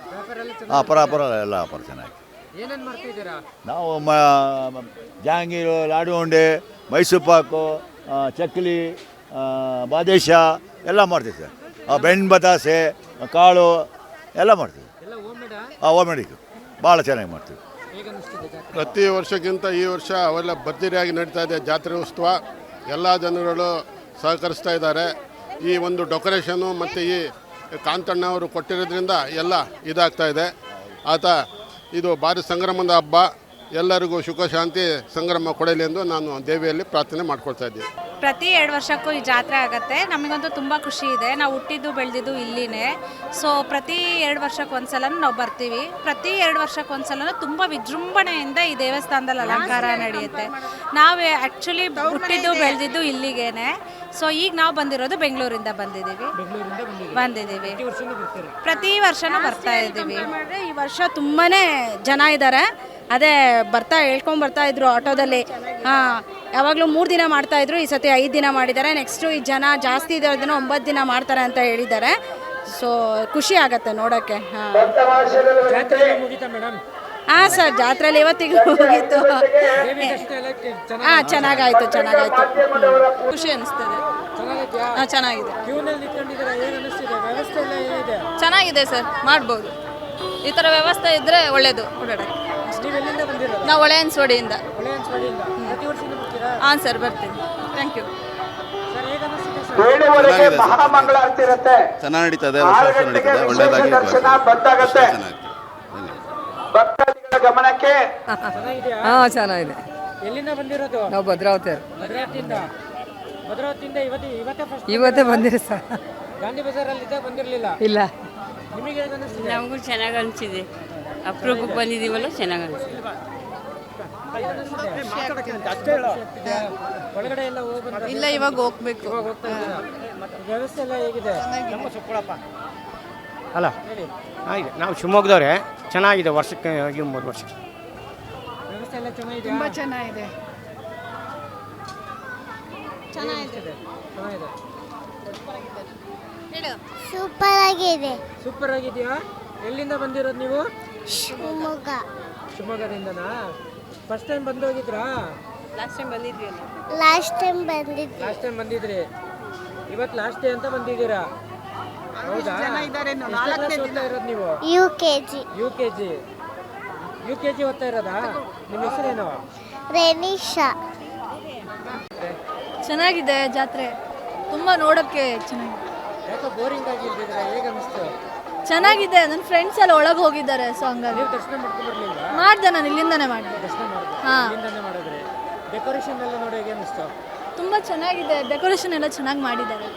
ಹಾಂ, ಪರವಾಗಿಲ್ಲ, ಎಲ್ಲ ಚೆನ್ನಾಗಿ. ನಾವು ಜಹಾಂಗೀರು, ಲಾಡು ಉಂಡೆ, ಮೈಸೂರು ಪಾಕು, ಚಕ್ಕಲಿ, ಬಾದೇಶ ಎಲ್ಲ ಮಾಡ್ತೀವಿ ಸರ್. ಬೆಣ್ಣೆ ಬತಾಸೆ, ಕಾಳು ಎಲ್ಲ ಮಾಡ್ತೀವಿ. ಓಮೆಡಿಕ್ ಭಾಳ ಚೆನ್ನಾಗಿ ಮಾಡ್ತೀವಿ. ಪ್ರತಿ ವರ್ಷಕ್ಕಿಂತ ಈ ವರ್ಷ ಅವೆಲ್ಲ ಭರ್ಜರಿಯಾಗಿ ನಡೀತಾ ಇದೆ ಜಾತ್ರೆ ಉತ್ಸವ. ಎಲ್ಲ ಜನಗಳು ಸಹಕರಿಸ್ತಾ ಇದ್ದಾರೆ. ಈ ಒಂದು ಡೆಕೋರೇಷನು ಮತ್ತು ಈ ಕಾಂತಣ್ಣ ಅವರು ಕೊಟ್ಟಿರೋದ್ರಿಂದ ಎಲ್ಲ ಇದಾಗ್ತಾ ಇದೆ. ಇದು ಭಾರಿ ಸಂಗ್ರಾಮದ ಹಬ್ಬ. ಎಲ್ಲರಿಗೂ ಸುಖ ಶಾಂತಿ ಸಂಗ್ರಾಮ ಕೊಡಲಿ ಎಂದು ನಾನು ದೇವಿಯಲ್ಲಿ ಪ್ರಾರ್ಥನೆ ಮಾಡ್ಕೊಳ್ತಾ ಇದ್ದೀನಿ. ಪ್ರತಿ 2 ವರ್ಷಕ್ಕೂ ಈ ಜಾತ್ರೆ ಆಗುತ್ತೆ. ನಮಗಂತೂ ತುಂಬ ಖುಷಿ ಇದೆ. ನಾವು ಹುಟ್ಟಿದ್ದು ಬೆಳೆದಿದ್ದು ಇಲ್ಲಿನೇ. ಸೊ ಪ್ರತಿ 2 ವರ್ಷಕ್ಕೊಂದ್ಸಲ ನಾವು ಬರ್ತೀವಿ. ಪ್ರತಿ 2 ವರ್ಷಕ್ಕೊಂದ್ಸಲ ತುಂಬ ವಿಜೃಂಭಣೆಯಿಂದ ಈ ದೇವಸ್ಥಾನದಲ್ಲಿ ಅಲಂಕಾರ ನಡೆಯುತ್ತೆ. ನಾವು ಆ್ಯಕ್ಚುಲಿ ಹುಟ್ಟಿದ್ದು ಬೆಳೆದಿದ್ದು ಇಲ್ಲಿಗೇನೆ. ಸೊ ಈಗ ನಾವು ಬಂದಿರೋದು ಬೆಂಗಳೂರಿಂದ ಬಂದಿದ್ದೀವಿ. ಪ್ರತಿ ವರ್ಷನೂ ಬರ್ತಾ ಇದ್ದೀವಿ. ಈ ವರ್ಷ ತುಂಬಾ ಜನ ಇದ್ದಾರೆ. ಅದೇ ಹೇಳ್ಕೊಂಬರ್ತಾ ಇದ್ರು ಆಟೋದಲ್ಲಿ. ಯಾವಾಗಲೂ 3 ದಿನ ಮಾಡ್ತಾಯಿದ್ರು, ಈ ಸತಿ 5 ದಿನ ಮಾಡಿದ್ದಾರೆ. ನೆಕ್ಸ್ಟು ಈ ಜನ ಜಾಸ್ತಿ ಇರೋದನ್ನ 9 ದಿನ ಮಾಡ್ತಾರೆ ಅಂತ ಹೇಳಿದ್ದಾರೆ. ಸೊ ಖುಷಿ ಆಗತ್ತೆ ನೋಡೋಕ್ಕೆ. ಹಾಂ ಸರ್, ಜಾತ್ರೆಯಲ್ಲಿ ಇವತ್ತಿಗೆ ಹೋಗಿತ್ತು. ಹಾಂ, ಚೆನ್ನಾಗಾಯ್ತು. ಖುಷಿ ಅನಿಸ್ತದೆ. ಚೆನ್ನಾಗಿದೆ. ಚೆನ್ನಾಗಿದೆ ಸರ್, ಮಾಡ್ಬೋದು. ಈ ಥರ ವ್ಯವಸ್ಥೆ ಇದ್ದರೆ ಒಳ್ಳೆಯದು ಓಡಾಡೋಕ್ಕೆ. ನಾವು ಒಳೆಯನ್ಸ್ವಾಡಿಯಿಂದ. ಹಾಂ ಸರ್, ಬರ್ತೀನಿ. Thank you. ಚೆನ್ನಾಗಿ ನಡೀತದೆ, ವರ್ಷ ನಡೀತದೆ, ಒಳ್ಳೆಯದಾಗಿ ಚೆನ್ನಾಗಿ. ಚೆನ್ನಾಗಿದೆಯಾ? ಹಾಂ ಚೆನ್ನಾಗಿದೆ. ಎಲ್ಲಿಂದ ಬಂದಿರೋದು? ನಾವು ಭದ್ರಾವತಿ ಭದ್ರಾವತಿಯಿಂದ ಇವತ್ತೇ ಫಸ್ಟ್ ಇವತ್ತೇ ಬಂದಿರಿ ಸರ್. ಗಾಂಧಿ ಬಜಾರಲ್ಲಿ ಇದ್ದಾಗ ಬಂದಿರಲಿಲ್ಲ. ಇಲ್ಲ ನಿಮಗೆ ಹೇಗೆ ಅನಿಸ್ತಿದೆ? ನಮಗೂ ಚೆನ್ನಾಗಿ ಅನಿಸಿದೆ. ಅಪರೂಪಕ್ಕೆ ಬಂದಿದ್ದೀವಲ್ಲ, ಚೆನ್ನಾಗಿ ಅನಿಸಿದೆ. ಒಳಗಡೆ ಎಲ್ಲ ಹೋಗಿ ಇಲ್ಲ, ಇವಾಗ ಹೋಗ್ಬೇಕು. ಹೋಗ್ತಾ ಇದ್ದೀರಾ? ವ್ಯವಸ್ಥೆ ಎಲ್ಲ ಹೇಗಿದೆ? ಅಲ್ಲ ಆಗಿದೆ. ನಾವು ಶಿವಮೊಗ್ಗದವ್ರೆ. ಚೆನ್ನಾಗಿದೆ. ವರ್ಷಕ್ಕೆ 3 ವರ್ಷ ವ್ಯವಸ್ಥೆ ಎಲ್ಲ ಚೆನ್ನಾಗಿದೆ. ತುಂಬ ಚೆನ್ನಾಗಿದೆ. ಸೂಪರ್ ಆಗಿದೆ. ಸೂಪರ್ ಆಗಿದೆಯಾ? ಎಲ್ಲಿಂದ ಬಂದಿರೋದು ನೀವು? ಶಿವಮೊಗ್ಗ. ಶಿವಮೊಗ್ಗದಿಂದನಾ? ಫಸ್ಟ್ ಟೈಮ್ ಬಂದು ಹೋಗಿದ್ರಾ? ಲಾಸ್ಟ್ ಟೈಮ್ ಬಂದಿದ್ವಿ ಅಲ್ಲ. ಲಾಸ್ಟ್ ಟೈಮ್ ಬಂದಿದ್ವಿ. ಲಾಸ್ಟ್ ಟೈಮ್ ಬಂದಿದ್ರಿ. ಇವತ್ತು ಲಾಸ್ಟ್ ಡೇ ಅಂತ ಬಂದಿದ್ದೀರಾ? ಹೌದಾ? ಓದ್ತಾ ಇರೋದು ನೀವು? UKG. ಯು ಕೆ ಜಿ ಓದ್ತಾ ಇರೋದಾ? ನಿಮ್ಮ ಹೆಸರೇನು? ರೆನಿಶಾ. ಚೆನ್ನಾಗಿದೆ ಜಾತ್ರೆ, ತುಂಬ ನೋಡೋಕ್ಕೆ ಚೆನ್ನಾಗಿದೆ. ಯಾಕೋ ಬೋರಿಂಗ್ ಆಗಿರ್ತಿದ್ರೆ ಹೇಗೆ ಅನಿಸ್ತು? ಚೆನ್ನಾಗಿದೆ. ನನ್ನ ಫ್ರೆಂಡ್ಸ್ ಎಲ್ಲ ಒಳಗೆ ಹೋಗಿದ್ದಾರೆ, ಸೊ ಹಂಗಾಗಿ ನೀವು ದರ್ಶನ ಮಾಡ್ಕೊಂಡು ಬರ್ಲಿಲ್ವಾ? ಮಾಡಿದೆ, ನಾನು ಇಲ್ಲಿಂದನೇ ಮಾಡಿದೆ. ದರ್ಶನ ಮಾಡಿದ್ರೆ ಹಾಂ, ಇಲ್ಲಿಂದಾನೆ ಮಾಡಿದ್ರೆ. ಡೆಕೋರೇಷನ್ ಎಲ್ಲ ನೋಡಿ ಹೇಗೆ ಅನಿಸ್ತು? ತುಂಬ ಚೆನ್ನಾಗಿದೆ. ಡೆಕೋರೇಷನ್ ಎಲ್ಲ ಚೆನ್ನಾಗಿ ಮಾಡಿದ್ದಾರೆ.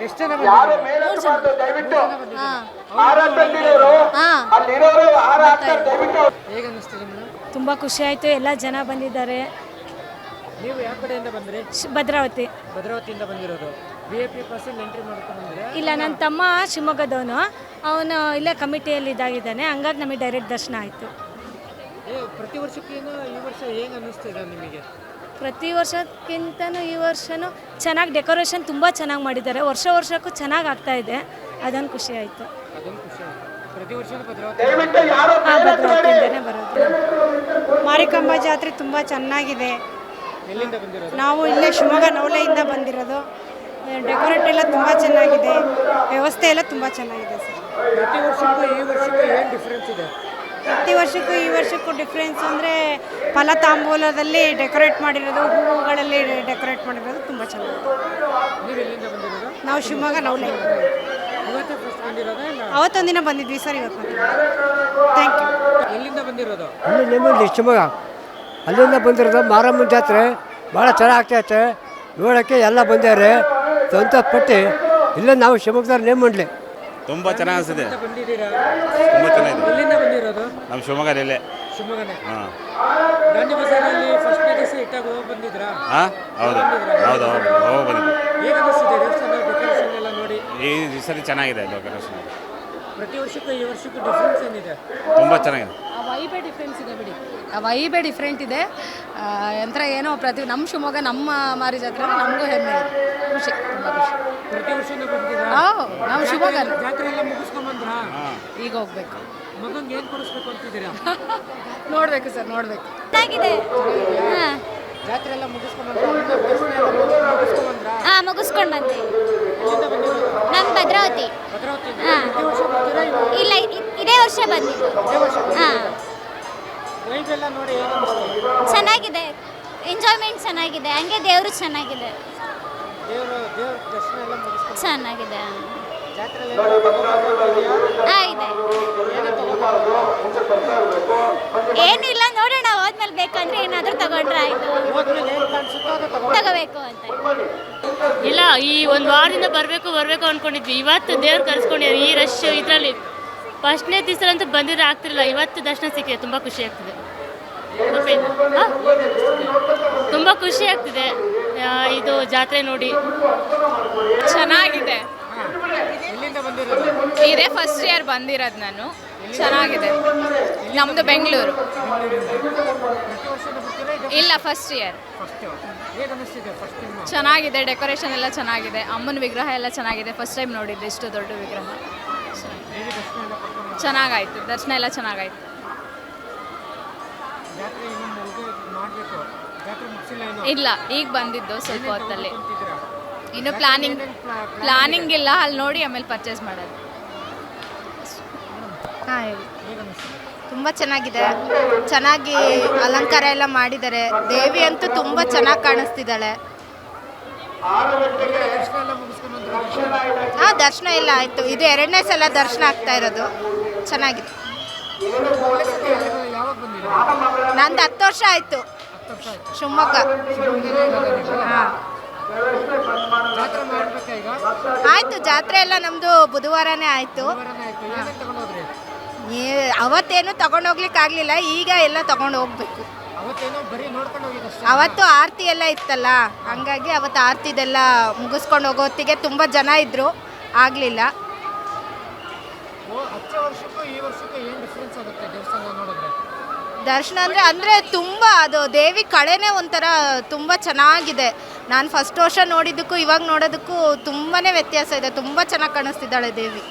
ಎಷ್ಟು ಜನ ಹೇಗೆ ಅನಿಸ್ತಿದೆ ಮೇಡಮ್? ತುಂಬ ಖುಷಿ ಆಯಿತು. ಎಲ್ಲ ಜನ ಬಂದಿದ್ದಾರೆ. ನೀವು ಯಾವ ಕಡೆಯಿಂದ ಬಂದ್ರಿ? ಭದ್ರಾವತಿ. ಭದ್ರಾವತಿಯಿಂದ ಬಂದಿರೋದು. VIP ಪಾಸಿಂದ ಎಂಟ್ರಿ ಮಾಡ್ಕೊಂಡು ಬಂದ್ರೆ? ಇಲ್ಲ, ನನ್ನ ತಮ್ಮ ಶಿವಮೊಗ್ಗದವನು. ಅವನು ಇಲ್ಲೇ ಕಮಿಟಿಯಲ್ಲಿ ಇದಾಗಿದ್ದಾನೆ, ಹಂಗಾಗಿ ನಮಗೆ ಡೈರೆಕ್ಟ್ ದರ್ಶನ ಆಯಿತು. ಪ್ರತಿ ವರ್ಷಕ್ಕಿಂತ ಈ ವರ್ಷ ಹೇಗೆ ಅನ್ನಿಸ್ತಿದೆ ನಿಮಗೆ? ಪ್ರತಿ ವರ್ಷಕ್ಕಿಂತನೂ ಈ ವರ್ಷನೂ ಚೆನ್ನಾಗಿ ಡೆಕೋರೇಷನ್ ತುಂಬ ಚೆನ್ನಾಗಿ ಮಾಡಿದ್ದಾರೆ. ವರ್ಷಕ್ಕೂ ಚೆನ್ನಾಗಿ ಆಗ್ತಾ ಇದೆ. ಅದೊಂದು ಖುಷಿ ಆಯಿತು. ಅದೊಂದು ಖುಷಿ ಆಯ್ತು. ಪ್ರತಿ ವರ್ಷ ಭದ್ರಾವತಿಯಿಂದನೇ ಬರೋದು. ಮಾರಿಕಾಂಬ ಜಾತ್ರೆ ತುಂಬ ಚೆನ್ನಾಗಿದೆ. ಎಲ್ಲಿಂದ ಬಂದಿರೋದು? ನಾವು ಇಲ್ಲೇ ಶಿವಮೊಗ್ಗ ನವಲೆಯಿಂದ ಬಂದಿರೋದು. ಡೆಕೋರೇಟ್ ಎಲ್ಲ ತುಂಬ ಚೆನ್ನಾಗಿದೆ. ವ್ಯವಸ್ಥೆ ಎಲ್ಲ ತುಂಬ ಚೆನ್ನಾಗಿದೆ ಸರ್. ಪ್ರತಿ ವರ್ಷಕ್ಕೂ ಈ ವರ್ಷಕ್ಕೂ ಏನು ಡಿಫ್ರೆನ್ಸ್ ಇದೆ? ಪ್ರತಿ ವರ್ಷಕ್ಕೂ ಈ ವರ್ಷಕ್ಕೂ ಡಿಫ್ರೆನ್ಸ್ ಅಂದರೆ ಫಲತಾಂಬೂಲದಲ್ಲಿ ಡೆಕೋರೇಟ್ ಮಾಡಿರೋದು, ಹೂವುಗಳಲ್ಲಿ ಡೆಕೋರೇಟ್ ಮಾಡಿರೋದು ತುಂಬ ಚೆನ್ನಾಗಿದೆ. ನೀವು ಎಲ್ಲಿಂದ ಬಂದಿರೋದು? ನಾವು ಶಿವಮೊಗ್ಗ ನವಲೆ. ಇವತ್ತೇ ಫಸ್ಟ್ ಬಂದಿರೋದಾ? ಇಲ್ಲ ಅವತ್ತೊಂದಿನ ಬಂದಿದ್ವಿ ಸರ್, ಇವತ್ತು ಥ್ಯಾಂಕ್ ಯು. ಎಲ್ಲಿಂದ ಬಂದಿರೋದು? ಅಲ್ಲಿ ನೆಮ್ಮದಿ ಶಿವಮೊಗ್ಗ. ಅಲ್ಲಿಂದ ಬಂದಿರೋದು. ಮಾರಮ್ಮನ ಜಾತ್ರೆ ಭಾಳ ಚೆನ್ನಾಗಿ ಆಗ್ತೈತೆ. ನೋಡೋಕ್ಕೆ ಎಲ್ಲ ಬಂದಿದ್ದಾರೆ. ಸಂತೋಷಪಟ್ಟು ಇಲ್ಲ ನಾವು ಶಿವಮೊಗ್ಗದವ್ರು ನೇಮಂಡ್ಲಿ. ತುಂಬ ಚೆನ್ನಾಗಿ ಅನಿಸಿದೆ. ಬಂದಿದ್ದೀರಾ? ತುಂಬ ಚೆನ್ನಾಗಿದೆ. ಎಲ್ಲಿಂದ ಬಂದಿರೋದು? ನಮ್ಮ ಶಿವಮೊಗ್ಗದಲ್ಲೇ. ಶಿವಮೊಗ್ಗನೇ. ಹಾಂ. ಗಾಂಧಿ ಬಜಾರಲ್ಲಿ ಫಸ್ಟ್ನೇ ದಿವಸ ಇಟ್ಟಾಗ ಹೋಗಿ ಬಂದಿದ್ರಾ? ಹಾಂ, ಹೌದು ಹೌದು ಹೌದು ಹೋಗಿ ಬಂದಿದ್ದೆ. ಹೇಗೆ ಅನಿಸ್ತಿದೆ ದೇವಸ್ಥಾನ ಡೆಕೋರೇಷನ್ ಎಲ್ಲ ನೋಡಿ? ಈ ಸರಿ ಚೆನ್ನಾಗಿದೆ ಡೆಕೋರೇಷನ್. ಪ್ರತಿ ವರ್ಷಕ್ಕೂ ಈ ವರ್ಷಕ್ಕೂ ಡಿಫ್ರೆನ್ಸ್ ಏನಿದೆ? ತುಂಬ ಚೆನ್ನಾಗಿದೆ. ವೈಬೇ ಡಿಫ್ರೆನ್ಸ್ ಇದೆ ಬಿಡಿ. ವೈಬೇ ಡಿಫ್ರೆಂಟ್ ಇದೆ. ಯಂತ್ರ ಏನೋ ನಮ್ಮ ಶಿವಮೊಗ್ಗ ನಮ್ಮ ಮಾರಿ ಜಾತ್ರೆ ನಮಗೂ ಹೆಮ್ಮೆ ಇದೆ. ಖುಷಿ, ತುಂಬ ಖುಷಿ. ಪ್ರತಿ ವರ್ಷನೂ ಬರ್ತೀರಾ? ನಾವು ಶಿವಮೊಗ್ಗ ಜಾತ್ರೆ ಎಲ್ಲ ಮುಗಿಸ್ಕೊಂಡ್ ಬಂದ್ರಾ? ಈಗ ಹೋಗ್ಬೇಕು. ಮಗಂಗೆ ಏನು ಕೊಡಿಸ್ಬೇಕು ಅಂತಿದ್ದೀರಾ? ನೋಡಬೇಕು ಸರ್, ನೋಡಬೇಕು. ಚೆನ್ನಾಗಿದೆ. ಜಾತ್ರೆ ಎಲ್ಲ ಮುಗಿಸ್ಕೊಂಡ್ ಬಂದ್ರಾ? ಮುಗಿಸ್ಕೊಂಡ್ ಬಂದ್ರಾ? ಹಾಂ, ಮುಗಿಸ್ಕೊಂಡು ಬಂದೆ. ಎಲ್ಲಿಂದ ಬಂದಿರೋದು? ನಮ್ಮ ಭದ್ರಾವತಿ. ಭದ್ರಾವತಿ. ಹಾಂ. ಪ್ರತಿ ವರ್ಷ ಬರ್ತೀರಾ? ಇಲ್ಲ, ಇದೇ ವರ್ಷ ಬಂದಿದ್ದು. ಹಾಂ, ವೈಬ್ ಎಲ್ಲ ನೋಡಿ ಹೇಗೆ ಅನಿಸ್ತು? ಚೆನ್ನಾಗಿದೆ. ಎಂಜಾಯ್ಮೆಂಟ್ ಚೆನ್ನಾಗಿದೆ. ಹಂಗೆ ದೇವರು ಚೆನ್ನಾಗಿದೆ. ದೇವ್ರ ದರ್ಶನ ಎಲ್ಲ ಮುಗಿಸ್ಕೊಂಡು ಚೆನ್ನಾಗಿದೆ. ಜಾತ್ರೆ ಎಲ್ಲ ಹಾಂ, ಇದೆ. ಏನಿಲ್ಲ, ನೋಡೋಣ ಹೋದ್ಮೇಲೆ ಬೇಕಂದ್ರೆ ಏನಾದರೂ ತಗೊಂಡ್ರೆ ಆಯಿತು. ಹೋದ್ಮೇಲೆ ಏನು ಕಾಣಿಸುತ್ತೋ ಅದು ತಗೋಬೇಕು ಅಂತ. ಇಲ್ಲ, ಈ ಒಂದು ವಾರದಿಂದ ಬರಬೇಕು ಅಂದ್ಕೊಂಡಿದ್ವಿ. ಇವತ್ತು ದೇವ್ರು ಕರೆಸ್ಕೊಂಡಿದ್ದಾರೆ. ಈ ರಶ್ ಇದರಲ್ಲಿ ಫಸ್ಟ್ನೇ ದಿವಸದಂತೂ ಬಂದಿದ್ರೆ ಆಗ್ತಿರಲಿಲ್ಲ. ಇವತ್ತು ದರ್ಶನ ಸಿಕ್ಕಿದೆ. ತುಂಬ ಖುಷಿ ಆಗ್ತಿದೆ. ತುಂಬ ಖುಷಿ ಆಗ್ತಿದೆ ಇದು ಜಾತ್ರೆ ನೋಡಿ. ಚೆನ್ನಾಗಿದೆ. ಎಲ್ಲಿಂದ ಬಂದಿರೋದು? ಇದೇ ಫಸ್ಟ್ ಇಯರ್ ಬಂದಿರೋದು ನಾನು. ಚೆನ್ನಾಗಿದೆ. ನಮ್ಮದು ಬೆಂಗಳೂರು. ಪ್ರತಿ ವರ್ಷನೂ ಬರ್ತೀರಾ? ಇಲ್ಲ, ಫಸ್ಟ್ ಇಯರ್. ಫಸ್ಟ್ ಹೇಗೆ ಅನಿಸ್ತಿದೆ? ಫಸ್ಟ್ ಟೈಮ್ ಚೆನ್ನಾಗಿದೆ. ಡೆಕೋರೇಷನ್ ಎಲ್ಲ ಚೆನ್ನಾಗಿದೆ. ಅಮ್ಮನ ವಿಗ್ರಹ ಎಲ್ಲ ಚೆನ್ನಾಗಿದೆ. ಫಸ್ಟ್ ಟೈಮ್ ನೋಡಿದ್ದೆ ಇಷ್ಟು ದೊಡ್ಡ ವಿಗ್ರಹ. ಹೇಗೆ ದರ್ಶನ ಎಲ್ಲ ಪಡ್ಕೊಂಡು ಚೆನ್ನಾಗಾಯ್ತು. ದರ್ಶನ ಎಲ್ಲ ಚೆನ್ನಾಗಾಯ್ತು. ಜಾತ್ರೆ ಇನ್ನೂ ಮಾಡಬೇಕು. ಜಾತ್ರೆ ಮುಗಿಸಿಲ್ಲ ಏನು? ಇಲ್ಲ, ಈಗ ಬಂದಿದ್ದು ಸ್ವಲ್ಪ ಹೊತ್ತಲ್ಲಿ. ಅಂತಿದ್ದೀರಾ? ಇನ್ನು ಪ್ಲಾನಿಂಗ್ ಇಲ್ಲ. ಅಲ್ಲಿ ನೋಡಿ ಆಮೇಲೆ ಪರ್ಚೇಸ್ ಮಾಡೋದು. ಹಾಂ, ಹೇಳಿ. ಹೇಗೆ ಅನಿಸ್ತಿದೆ? ತುಂಬ ಚೆನ್ನಾಗಿದೆ. ಚೆನ್ನಾಗಿ ಅಲಂಕಾರ ಎಲ್ಲ ಮಾಡಿದ್ದಾರೆ. ದೇವಿ ಅಂತೂ ತುಂಬ ಚೆನ್ನಾಗಿ ಕಾಣಿಸ್ತಿದ್ದಾಳೆ. ದರ್ಶನ ಎಲ್ಲ ಮುಗಿಸ್ಕೊಂಡು ಬಂದ್ರೆ ದರ್ಶನ ಎಲ್ಲ ಆಯಿತು. ಇದು 2ನೇ ಸಲ ದರ್ಶನ ಆಗ್ತಾ ಇರೋದು. ಚೆನ್ನಾಗಿದೆ. ಯಾವಾಗ ಬಂದಿದ್ದೀರಾ? ನಂದು 10 ವರ್ಷ ಆಯಿತು. ಶಿವಮೊಗ್ಗ. ಹಾಂ, ಜಾತ್ರೆ ಮಾಡ್ಬೇಕಾ ಈಗ? ಆಯಿತು. ಜಾತ್ರೆ ಎಲ್ಲ ನಮ್ಮದು ಬುಧವಾರನೇ ಆಯಿತು. ಏನೇನು ತಗೊಂಡೋದ್ರಿ? ಅವತ್ತೇನು ತಗೊಂಡೋಗ್ಲಿಕ್ಕೆ ಆಗಲಿಲ್ಲ. ಈಗ ಎಲ್ಲ ತಗೊಂಡು ಹೋಗ್ಬೇಕು. ಅವತ್ತೇನೋ ಬರೀ ನೋಡ್ಕೊಂಡು ಹೋಗಿದ್ದಷ್ಟೇ. ಅವತ್ತು ಆರತಿ ಎಲ್ಲ ಇತ್ತಲ್ಲ, ಹಂಗಾಗಿ ಅವತ್ತು ಆರತಿದೆಲ್ಲ ಮುಗಿಸ್ಕೊಂಡು ಹೋಗೋತ್ತಿಗೆ ತುಂಬ ಜನ ಇದ್ದರು, ಆಗಲಿಲ್ಲ. ಹಚ್ಚ ವರ್ಷಕ್ಕೂ ಈ ವರ್ಷಕ್ಕೂ ಏನು ಡಿಫ್ರೆನ್ಸ್ ಆಗುತ್ತೆ ದೇವಸ್ಥಾನ ನೋಡಿದ್ರೆ? ದರ್ಶನ ಅಂದರೆ ತುಂಬ ಅದು ದೇವಿ ಕಳೆನೇ ಒಂಥರ ತುಂಬ ಚೆನ್ನಾಗಿದೆ. ನಾನು ಫಸ್ಟ್ ವರ್ಷ ನೋಡಿದ್ದಕ್ಕೂ ಇವಾಗ ನೋಡೋದಕ್ಕೂ ತುಂಬಾ ವ್ಯತ್ಯಾಸ ಇದೆ. ತುಂಬ ಚೆನ್ನಾಗಿ ಕಾಣಿಸ್ತಿದ್ದಾಳೆ ದೇವಿ.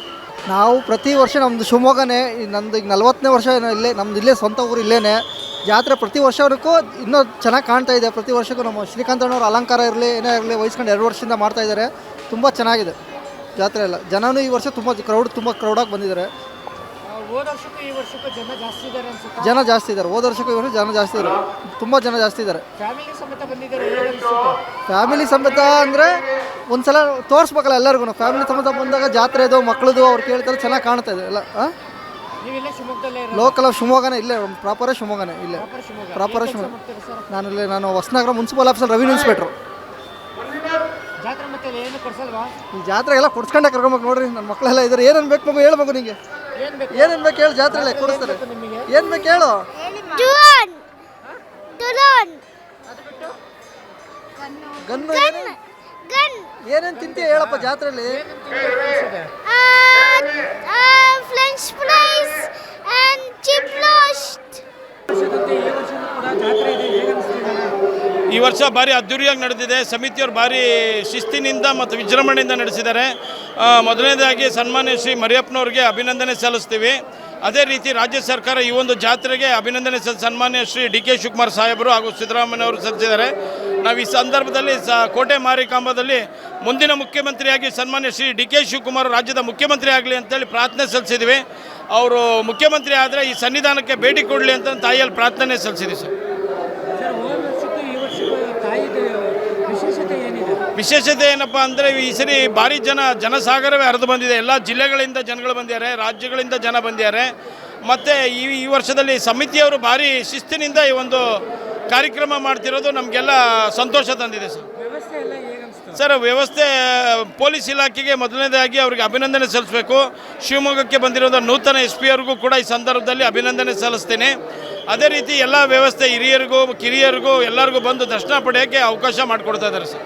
ನಾವು ಪ್ರತಿ ವರ್ಷ ನಮ್ಮದು ಶಿವಮೊಗ್ಗನೇ, ನಂದು ಈಗ 40ನೇ ವರ್ಷ ಇಲ್ಲೇ, ನಮ್ಮದು ಇಲ್ಲೇ ಸ್ವಂತ ಊರು ಇಲ್ಲೇ. ಜಾತ್ರೆ ಪ್ರತಿ ವರ್ಷಕ್ಕೂ ಇನ್ನೂ ಚೆನ್ನಾಗಿ ಕಾಣ್ತಾ ಇದೆ. ಪ್ರತಿ ವರ್ಷಕ್ಕೂ ನಮ್ಮ ಶ್ರೀಕಾಂತಣ್ಣವ್ರ ಅಲಂಕಾರ ಇರಲಿ ಏನೇ ಇರಲಿ ವಹಿಸ್ಕೊಂಡು 2 ವರ್ಷದಿಂದ ಮಾಡ್ತಾಯಿದ್ದಾರೆ. ತುಂಬ ಚೆನ್ನಾಗಿದೆ ಜಾತ್ರೆ ಎಲ್ಲ. ಜನನೂ ಈ ವರ್ಷ ತುಂಬ ಕ್ರೌಡಾಗಿ ಬಂದಿದ್ದಾರೆ. ಹೋದ ವರ್ಷಕ್ಕೂ ಈ ವರ್ಷಕ್ಕೂ ಜನ ಜಾಸ್ತಿ ಇದ್ದಾರೆ ಅನ್ಸುತ್ತೆ. ಜನ ಜಾಸ್ತಿ ಇದ್ದಾರೆ. ಹೋದ ವರ್ಷಕ್ಕೂ ಈ ವರ್ಷ ಜನ ಜಾಸ್ತಿ ಇದ್ದಾರೆ. ತುಂಬ ಜನ ಜಾಸ್ತಿ ಇದ್ದಾರೆ. ಫ್ಯಾಮಿಲಿ ಸಮೇತ ಬಂದಿದ್ದಾರೆ. ಹೇಗೆ ಅನಿಸುತ್ತೆ? ಫ್ಯಾಮಿಲಿ ಸಮೇತ ಅಂದರೆ ಒಂದು ಸಲ ತೋರಿಸ್ಬೇಕಲ್ಲ ಎಲ್ಲರಿಗೂ. ಫ್ಯಾಮಿಲಿ ಸಮೇತ ಬಂದಾಗ ಜಾತ್ರೆದು ಮಕ್ಕಳದು ಅವ್ರು ಕೇಳ್ತಾರೆ, ಚೆನ್ನಾಗಿ ಕಾಣ್ತಾ ಇದೆ ಎಲ್ಲ. ನೀವೆಲ್ಲ ಶಿವಮೊಗ್ಗದಲ್ಲೇ ಇರೋದು? ಲೋಕಲ್ ಶಿವಮೊಗ್ಗನೇ, ಇಲ್ಲೇ ಪ್ರಾಪರೇ ಶಿವಮೊಗ್ಗನೇ, ಇಲ್ಲೇ ಪ್ರಾಪರೇ ಶಿವಮೊಗ್ಗ. ನಾನು ಹೊಸನಗರ ಮುನ್ಸಿಪಲ್ ಆಫೀಸಲ್ಲಿ ರೆವಿನ್ಯೂ ಇನ್ಸ್ಪೆಕ್ಟ್ರು. ಜಾತ್ರೆ ಮತ್ತೆ ಏನು ಕೊಡ್ಸಲ್ವಾ? ಈ ಜಾತ್ರೆಗೆಲ್ಲ ಕೊಡ್ಸ್ಕೊಂಡೆ ಕರ್ಕೊಂಬೇಕು ನೋಡ್ರಿ. ನನ್ನ ಮಕ್ಕಳೆಲ್ಲ ಇದ್ದಾರೆ. ಏನೇನು ಬೇಕು ಮಗು ಹೇಳು ಮಗು ನಿಮಗೆ. ಏನೇನು ಬೇಕು ಹೇಳು, ಜಾತ್ರೆಲ್ಲ ಕೊಡಿಸ್ತಾರೆ. ಏನು ಬೇಕು ಹೇಳು. ಗನ್ನು ಏನೇನು ತಿಂತೀಯ ಹೇಳಪ್ಪ ಜಾತ್ರೆಯಲ್ಲಿ. French fries and chip roast. ಈ ವರ್ಷ ಭಾರಿ ಅದ್ದೂರಿಯಾಗಿ ನಡೆದಿದೆ. ಸಮಿತಿಯವರು ಭಾರಿ ಶಿಸ್ತಿನಿಂದ ಮತ್ತು ವಿಜೃಂಭಣೆಯಿಂದ ನಡೆಸಿದ್ದಾರೆ. ಮೊದಲನೇದಾಗಿ ಸನ್ಮಾನ್ಯ ಶ್ರೀ ಮರಿಯಪ್ಪನವ್ರಿಗೆ ಅಭಿನಂದನೆ ಸಲ್ಲಿಸ್ತೀವಿ. ಅದೇ ರೀತಿ ರಾಜ್ಯ ಸರ್ಕಾರ ಈ ಒಂದು ಜಾತ್ರೆಗೆ ಅಭಿನಂದನೆ ಸನ್ಮಾನ್ಯ ಶ್ರೀ ಡಿ ಕೆ ಶಿವಕುಮಾರ್ ಸಾಹೇಬರು ಹಾಗೂ ಸಿದ್ದರಾಮಯ್ಯವರು ಸಲ್ಲಿಸಿದ್ದಾರೆ. ನಾವು ಈ ಸಂದರ್ಭದಲ್ಲಿ ಕೋಟೆ ಮಾರಿಕಾಂಬದಲ್ಲಿ ಮುಂದಿನ ಮುಖ್ಯಮಂತ್ರಿಯಾಗಿ ಸನ್ಮಾನ್ಯ ಶ್ರೀ ಡಿ ಕೆ ಶಿವಕುಮಾರ್ ರಾಜ್ಯದ ಮುಖ್ಯಮಂತ್ರಿ ಆಗಲಿ ಅಂತೇಳಿ ಪ್ರಾರ್ಥನೆ ಸಲ್ಲಿಸಿದ್ವಿ. ಅವರು ಮುಖ್ಯಮಂತ್ರಿ ಆದರೆ ಈ ಸನ್ನಿಧಾನಕ್ಕೆ ಭೇಟಿ ಕೊಡಲಿ ಅಂತ ತಾಯಿಯಲ್ಲಿ ಪ್ರಾರ್ಥನೆ ಸಲ್ಲಿಸಿದ್ವಿ ಸರ್. ವಿಶೇಷತೆ ಏನಪ್ಪ ಅಂದರೆ ಈ ಸರಿ ಭಾರಿ ಜನಸಾಗರವೇ ಹರಿದು ಬಂದಿದೆ. ಎಲ್ಲ ಜಿಲ್ಲೆಗಳಿಂದ ಜನಗಳು ಬಂದಿದ್ದಾರೆ, ರಾಜ್ಯಗಳಿಂದ ಜನ ಬಂದಿದ್ದಾರೆ. ಮತ್ತು ಈ ವರ್ಷದಲ್ಲಿ ಸಮಿತಿಯವರು ಭಾರಿ ಶಿಸ್ತಿನಿಂದ ಈ ಒಂದು ಕಾರ್ಯಕ್ರಮ ಮಾಡ್ತಿರೋದು ನಮಗೆಲ್ಲ ಸಂತೋಷ ತಂದಿದೆ ಸರ್. ಸರ್ ವ್ಯವಸ್ಥೆ ಪೊಲೀಸ್ ಇಲಾಖೆಗೆ ಮೊದಲನೇದಾಗಿ ಅವರಿಗೆ ಅಭಿನಂದನೆ ಸಲ್ಲಿಸಬೇಕು. ಶಿವಮೊಗ್ಗಕ್ಕೆ ಬಂದಿರೋದು ನೂತನ SP ಅವ್ರಿಗೂ ಕೂಡ ಈ ಸಂದರ್ಭದಲ್ಲಿ ಅಭಿನಂದನೆ ಸಲ್ಲಿಸ್ತೀನಿ. ಅದೇ ರೀತಿ ಎಲ್ಲ ವ್ಯವಸ್ಥೆ ಹಿರಿಯರಿಗೂ ಕಿರಿಯರಿಗೂ ಎಲ್ಲರಿಗೂ ಬಂದು ದರ್ಶನ ಪಡೆಯೋಕ್ಕೆ ಅವಕಾಶ ಮಾಡಿಕೊಡ್ತಾ ಇದ್ದಾರೆ ಸರ್.